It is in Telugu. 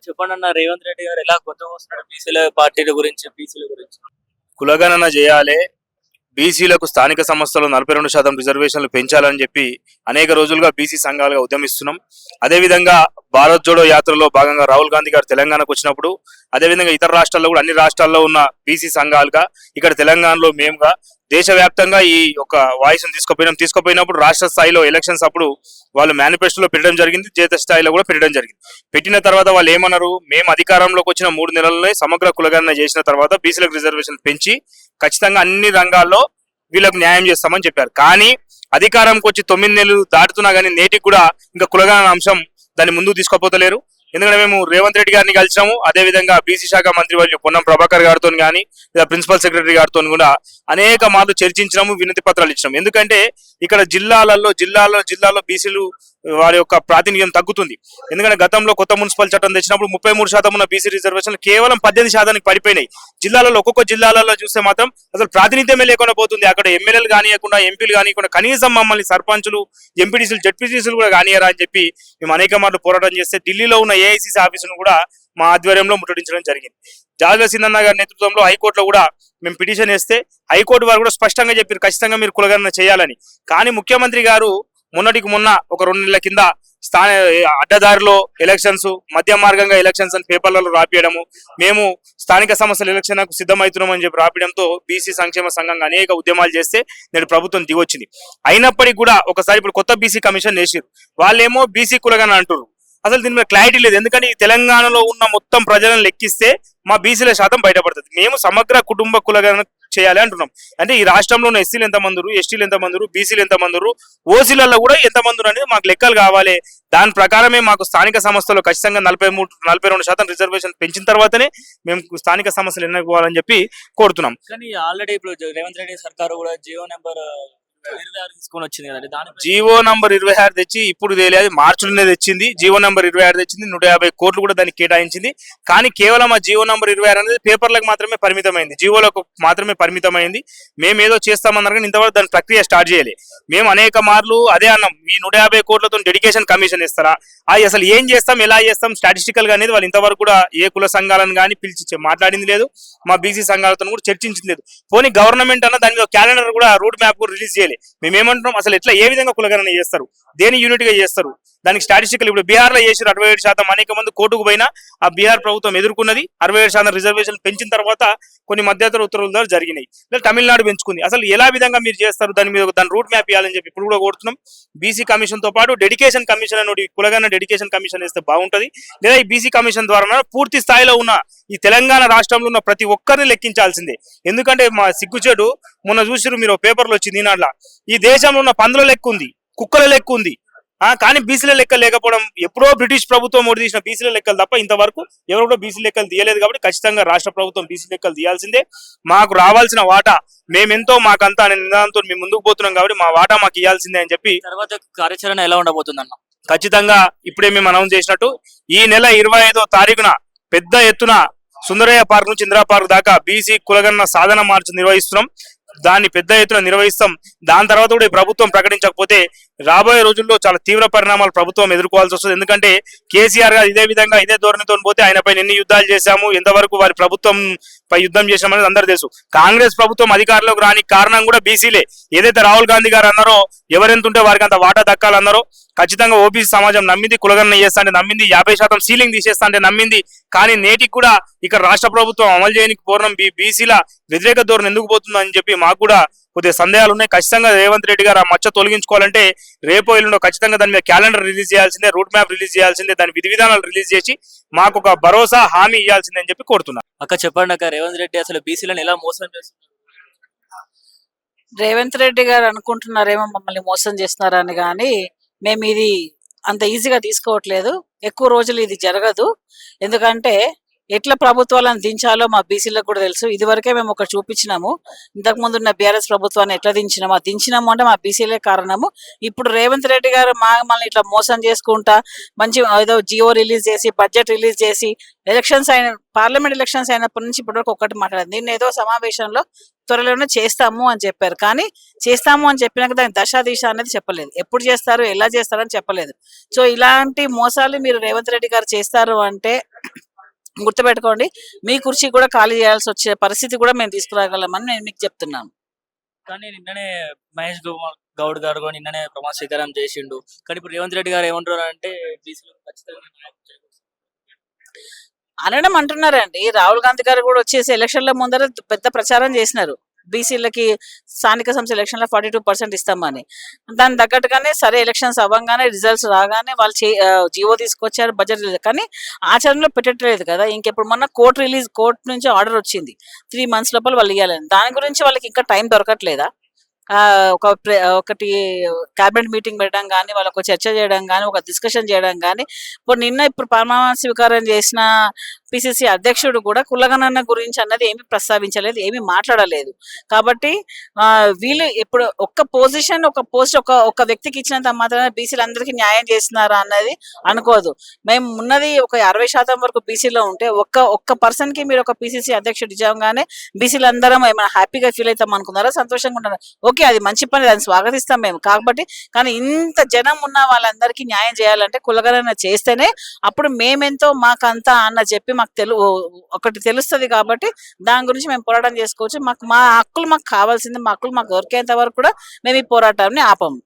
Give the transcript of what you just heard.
చెప్పండి అన్న, రేవంత్ రెడ్డి గారు ఎలా కొత్తగా వస్తున్నాడు బీసీల పార్టీల గురించి, బీసీల గురించి? కులగణన చేయాలి, బీసీలకు స్థానిక సంస్థలు 42% రిజర్వేషన్లు పెంచాలని చెప్పి అనేక రోజులుగా బీసీ సంఘాలుగా ఉద్యమిస్తున్నాం. అదేవిధంగా భారత్ జోడో యాత్రలో భాగంగా రాహుల్ గాంధీ గారు తెలంగాణకు వచ్చినప్పుడు, అదేవిధంగా ఇతర రాష్ట్రాల్లో కూడా అన్ని రాష్ట్రాల్లో ఉన్న బీసీ సంఘాలుగా ఇక్కడ తెలంగాణలో మేముగా దేశవ్యాప్తంగా ఈ యొక్క వాయిస్ను తీసుకుపోయినప్పుడు రాష్ట్ర స్థాయిలో ఎలక్షన్స్ అప్పుడు వాళ్ళు మేనిఫెస్టోలో పెట్టడం జరిగింది, జాతీయ స్థాయిలో కూడా పెట్టడం జరిగింది. పెట్టిన తర్వాత వాళ్ళు ఏమన్నారు, మేము అధికారంలోకి వచ్చిన 3 నెలల్లోనే సమగ్ర కులగణన చేసిన తర్వాత బీసీలకు రిజర్వేషన్ పెంచి ఖచ్చితంగా అన్ని రంగాల్లో వీళ్ళకు న్యాయం చేస్తామని చెప్పారు. కానీ అధికారంకి వచ్చి 9 నెలలు దాటుతున్నా కానీ నేటికి కూడా ఇంకా కులగణన అంశం దాన్ని ముందుకు తీసుకోపోతలేరు. ఎందుకంటే మేము రేవంత్ రెడ్డి గారిని కలిసాము, అదేవిధంగా బీసీ శాఖ మంత్రి వాళ్ళు పొన్నం ప్రభాకర్ గారితో కానీ లేదా ప్రిన్సిపల్ సెక్రటరీ గారితో కూడా అనేక మార్లు చర్చించినాము, వినతి పత్రాలు ఇచ్చినాము. ఎందుకంటే ఇక్కడ జిల్లాలో బీసీలు వారి యొక్క ప్రాతినిధ్యం తగ్గుతుంది. ఎందుకంటే గతంలో కొత్త మున్సిపల్ చట్టం తెచ్చినప్పుడు 33% ఉన్న బీసీ రిజర్వేషన్లు కేవలం 18% పడిపోయినాయి. ఒక్కొక్క జిల్లాలలో చూస్తే మాత్రం అసలు ప్రాతినిధ్యమే లేకుండా పోతుంది. అక్కడ ఎమ్మెల్యేలు కానియకుండా, ఎంపీలు కానియకుండా, కనీసం మమ్మల్ని సర్పంచులు, ఎంపీటీసీలు, జడ్పీటీసీలు కూడా కానియరా అని చెప్పి మేము అనేక మార్లు పోరాటం చేస్తే ఢిల్లీలో ఉన్న ఏఐసీసీ ఆఫీసును కూడా మా ఆధ్వర్యంలో ముట్టడించడం జరిగింది. జాగర్ సింధన్న గారి నేతృత్వంలో హైకోర్టులో కూడా మేము పిటిషన్ వేస్తే హైకోర్టు వారు కూడా స్పష్టంగా చెప్పారు ఖచ్చితంగా మీరు కులగణన చేయాలని. కానీ ముఖ్యమంత్రి గారు మొన్న ఒక 2 నెలల కింద అడ్డదారిలో ఎలక్షన్స్, మధ్య మార్గంగా ఎలక్షన్స్ అని పేపర్లలో రాపియడము, మేము స్థానిక సంస్థల ఎలక్షన్కు సిద్ధమవుతున్నామని చెప్పి రాపియడంతో బీసీ సంక్షేమ సంఘంగా అనేక ఉద్యమాలు చేస్తే నేడు ప్రభుత్వం దిగొచ్చింది. అయినప్పటికీ కూడా ఒకసారి ఇప్పుడు కొత్త బీసీ కమిషన్ వేసారు, వాళ్ళేమో బీసీ కులగణన అంటారు. అసలు దీని మీద క్లారిటీ లేదు. ఎందుకంటే ఈ తెలంగాణలో ఉన్న మొత్తం ప్రజలను లెక్కిస్తే మా బీసీల శాతం బయటపడుతుంది. మేము సమగ్ర కుటుంబ కులగణన చేయాలి అంటున్నాం. అంటే ఈ రాష్ట్రంలో ఉన్న ఎస్సీలు ఎంతమంది, ఎస్టీలు ఎంతమంది, బీసీలు ఎంతమంది, ఓసీలలో కూడా ఎంతమంది అనేది మాకు లెక్కలు కావాలి. దాని ప్రకారమే మాకు స్థానిక సంస్థలో ఖచ్చితంగా 42% రిజర్వేషన్ పెంచిన తర్వాతనే మేము స్థానిక సంస్థలు ఎన్నుకోవాలని చెప్పి కోరుతున్నాం. కానీ ఆల్రెడీ ఇప్పుడు రేవంత్ రెడ్డి సర్కారు కూడా జియో నెంబర్ 26 తీసుకొని వచ్చింది కదండి. జీవో నంబర్ 26 తెచ్చి ఇప్పుడు తెలియదు, మార్చిలోనే తెచ్చింది. జీవో నంబర్ 26 తెచ్చింది, 150 కోట్లు కూడా దానికి కేటాయించింది. కానీ కేవలం ఆ జీవో నంబర్ 26 అనేది పేపర్లకు మాత్రమే పరిమితమైంది, జీవోలకు మాత్రమే పరిమితమైంది. మేము ఏదో చేస్తామన్నారు కానీ ఇంతవరకు దాని ప్రక్రియ స్టార్ట్ చేయలేదు. మేము అనేక మార్లు అదే అన్నాం, ఈ 150 కోట్లతో డెడికేషన్ కమిషన్ ఇస్తారా, అది అసలు ఏం చేస్తాం, ఎలా చేస్తాం, స్టాటిస్టికల్ గా అనేది వాళ్ళు ఇంతవరకు కూడా ఏ కుల సంఘాలను కానీ పిలిచి మాట్లాడింది లేదు, మా బీసీ సంఘాలతో కూడా చర్చించింది లేదు. పోనీ గవర్నమెంట్ అన్న దాని మీద క్యాలెండర్ కూడా, రూట్ మ్యాప్ కూడా రిలీజ్ చేయలేదు. మేమేమంటున్నాం, అసలు ఎట్లా ఏ విధంగా కులగణన చేస్తారు, దేని యూనిట్ గా చేస్తారు, దానికి స్టాటిస్టికల్ ఇప్పుడు బీహార్ లో చేసారు 67%. అనేక మంది కోర్టుకు పోయినా ఆ బీహార్ ప్రభుత్వం ఎదుర్కొన్నది. 67% రిజర్వేషన్ పెంచిన తర్వాత కొన్ని మధ్యంతర ఉత్తర్వుల ద్వారా జరిగినాయి. లేదా తమిళనాడు పెంచుకుంది. అసలు ఎలా విధంగా మీరు చేస్తారు, దాని మీద దాని రూట్ మ్యాప్ ఇవ్వాలని చెప్పి ఇప్పుడు కూడా కోరుతున్నాం. బీసీ కమిషన్ తో పాటు డెడికేషన్ కమిషన్ అనేది కులగణన డెడికేషన్ కమిషన్ వేస్తే బాగుంటది. లేదా ఈ బీసీ కమిషన్ ద్వారా పూర్తి స్థాయిలో ఉన్న ఈ తెలంగాణ రాష్ట్రంలో ఉన్న ప్రతి ఒక్కరిని లెక్కించాల్సిందే. ఎందుకంటే మా సిగ్గుచేటు మొన్న చూసిరు మీరు, పేపర్లో వచ్చింది ఈనాడులో, ఈ దేశంలో ఉన్న పందుల లెక్క ఉంది, కుక్కల లెక్క ఉంది, కానీ బీసీల లెక్క లేకపోవడం. ఎప్పుడో బ్రిటిష్ ప్రభుత్వం ఓడి తీసిన బీసీల లెక్కలు తప్ప ఇంతవరకు ఎవరు కూడా బీసీ లెక్కలు తీయలేదు. కాబట్టి ఖచ్చితంగా రాష్ట్ర ప్రభుత్వం బీసీ లెక్కలు తీయాల్సిందే. మాకు రావాల్సిన వాటా మేమెంతో మాకంతా అనే నిదానంతో మేము ముందుకు పోతున్నాం కాబట్టి మా వాటా మాకు ఇవ్వాల్సిందే అని చెప్పి. తర్వాత కార్యాచరణ ఎలా ఉండబోతుంది అన్న? ఖచ్చితంగా ఇప్పుడే మేము అనౌన్స్ చేసినట్టు ఈ నెల 25వ తారీఖున పెద్ద ఎత్తున సుందరయ్య పార్క్ నుంచి ఇందిరా పార్క్ దాకా బీసీ కులగణన సాధన మార్చ్ నిర్వహిస్తున్నాం. దాన్ని పెద్ద ఎత్తున నిర్వహిస్తాం. దాని తర్వాత కూడా ఈ ప్రభుత్వం ప్రకటించకపోతే రాబోయే రోజుల్లో చాలా తీవ్ర పరిణామాలు ప్రభుత్వం ఎదుర్కోవాల్సి వస్తుంది. ఎందుకంటే కేసీఆర్ గారు ఇదే విధంగా ఇదే ధోరణితో పోతే ఆయనపై ఎన్ని యుద్ధాలు చేశాము, ఎంతవరకు వారి ప్రభుత్వం పై యుద్ధం చేశామనేది అందరూ తెలుసు. కాంగ్రెస్ ప్రభుత్వం అధికారంలోకి రాని కారణం కూడా బీసీలే. ఏదైతే రాహుల్ గాంధీ గారు అన్నారో ఎవరెంత ఉంటే వారికి అంత వాటా దక్కాలన్నారో, ఖచ్చితంగా ఓబీసీ సమాజం నమ్మింది, కులగణన చేస్తా అంటే నమ్మింది, 50% సీలింగ్ తీసేస్తా అంటే నమ్మింది. కానీ నేటికి కూడా ఇక్కడ రాష్ట్ర ప్రభుత్వం అమలు చేయడానికి పూర్ణం బీసీల వ్యతిరేక ధోరణి ఎందుకు పోతుందని చెప్పి మాకు కూడా కొద్దిగా సందేహాలు ఉన్నాయి. ఖచ్చితంగా రేవంత్ రెడ్డి గారు ఆ మచ్చ తొలగించుకోవాలంటే రేపో ఎల్లుండో ఖచ్చితంగా దాని మీద క్యాలెండర్ రిలీజ్ చేయాల్సిందే, రూట్ మ్యాప్ రిలీజ్ చేయాల్సిందే, దాని విధి విధానాలు రిలీజ్ చేసి మాకు ఒక భరోసా హామీ ఇవ్వాల్సిందే అని చెప్పి కోరుతున్నా. అక్క చెప్పండి అక్క, రేవంత్ రెడ్డి అసలు బీసీలను ఎలా మోసం చేస్తున్నారు? రేవంత్ రెడ్డి గారు అనుకుంటున్నారేమో మమ్మల్ని మోసం చేస్తున్నారని, కానీ మేము ఇది అంత ఈజీగా తీసుకోవట్లేదు. ఎక్కువ రోజులు ఇది జరగదు. ఎందుకంటే ఎట్లా ప్రభుత్వాలను దించాలో మా బీసీలకు కూడా తెలుసు. ఇదివరకే మేము ఒకటి చూపించినాము. ఇంతకు ముందు ఉన్న బీఆర్ఎస్ ప్రభుత్వాన్ని ఎట్లా దించినాము, ఆ దించినాము అంటే మా బీసీలే కారణము. ఇప్పుడు రేవంత్ రెడ్డి గారు మమ్మల్ని ఇట్లా మోసం చేసుకుంటా మంచి ఏదో జియో రిలీజ్ చేసి బడ్జెట్ రిలీజ్ చేసి ఎలక్షన్స్ అయిన పార్లమెంట్ ఎలక్షన్స్ అయినప్పటి నుంచి ఇప్పటివరకు ఒక్కటి మాట్లాడారు. నిన్న ఏదో సమావేశంలో త్వరలోనే చేస్తాము అని చెప్పారు. కానీ చేస్తాము అని చెప్పినాక దాని దశ దిశ అనేది చెప్పలేదు. ఎప్పుడు చేస్తారు, ఎలా చేస్తారు అని చెప్పలేదు. సో ఇలాంటి మోసాలు మీరు రేవంత్ రెడ్డి గారు చేస్తారు అంటే గుర్తుపెట్టుకోండి, మీ కుర్చీ కూడా ఖాళీ చేయాల్సి వచ్చే పరిస్థితి కూడా మేము తీసుకురాగలమని నేను మీకు చెప్తున్నాను. కానీ నిన్ననే మహేష్ గౌడ్ గారు కూడా నిన్ననే ప్రమాణ స్వీకారం చేసిండు. కానీ ఇప్పుడు రేవంత్ రెడ్డి గారు ఏమంటారు అంటే బీసీలకు ఖచ్చితంగా న్యాయం చేకూరుస్తాం. అనడం అంటున్నారండి. రాహుల్ గాంధీ గారు కూడా వచ్చేసి ఎలక్షన్ల ముందర పెద్ద ప్రచారం చేసినారు. బీసీలకి స్థానిక సంస్థ ఎలక్షన్ లో 42% ఇస్తామని. దాని తగ్గట్టుగానే సరే ఎలక్షన్స్ అవ్వగానే రిజల్ట్స్ రాగానే వాళ్ళు జీవో తీసుకొచ్చారు, బడ్జెట్ రిలీజ్. కానీ ఆచరణలో పెట్టట్లేదు కదా. ఇంకెప్పుడు మొన్న కోర్టు నుంచి ఆర్డర్ వచ్చింది 3 months లోపల వాళ్ళు ఇవ్వాలని. దాని గురించి వాళ్ళకి ఇంకా టైం దొరకట్లేదా? ఒకటి క్యాబినెట్ మీటింగ్ పెట్టడం కానీ, వాళ్ళకు చర్చ చేయడం కానీ, ఒక డిస్కషన్ చేయడం కానీ. ఇప్పుడు ప్రమాణ స్వీకారం చేసిన పిసిసి అధ్యక్షుడు కూడా కులగణన గురించి అన్నది ఏమి ప్రస్తావించలేదు, ఏమి మాట్లాడలేదు. కాబట్టి వీళ్ళు ఇప్పుడు ఒక్క పొజిషన్ ఒక పోస్ట్ ఒక వ్యక్తికి ఇచ్చినంత మాత్రమే బీసీలు అందరికీ న్యాయం చేస్తున్నారా అన్నది అనుకోదు. మేము ఉన్నది ఒక 60% వరకు బీసీలో ఉంటే ఒక్క పర్సన్ కి మీరు ఒక పిసిసి అధ్యక్షుడు ఇవ్వగానే బీసీలు అందరం ఏమైనా హ్యాపీగా ఫీల్ అవుతాం అనుకున్నారా, సంతోషంగా ఉంటారా? ఓకే, అది మంచి పని, దాన్ని స్వాగతిస్తాం మేము. కాబట్టి కానీ ఇంత జనం ఉన్న వాళ్ళందరికీ న్యాయం చేయాలంటే కులగణన చేస్తేనే అప్పుడు మేమెంతో మాకంతా అన్న చెప్పి మాకు ఒకటి తెలుస్తుంది. కాబట్టి దాని గురించి మేము పోరాటం చేసుకోవచ్చు. మా హక్కులు మాకు కావాల్సింది, మా హక్కులు మాకు దొరికేంత వరకు కూడా మేము ఈ పోరాటాన్ని ఆపము.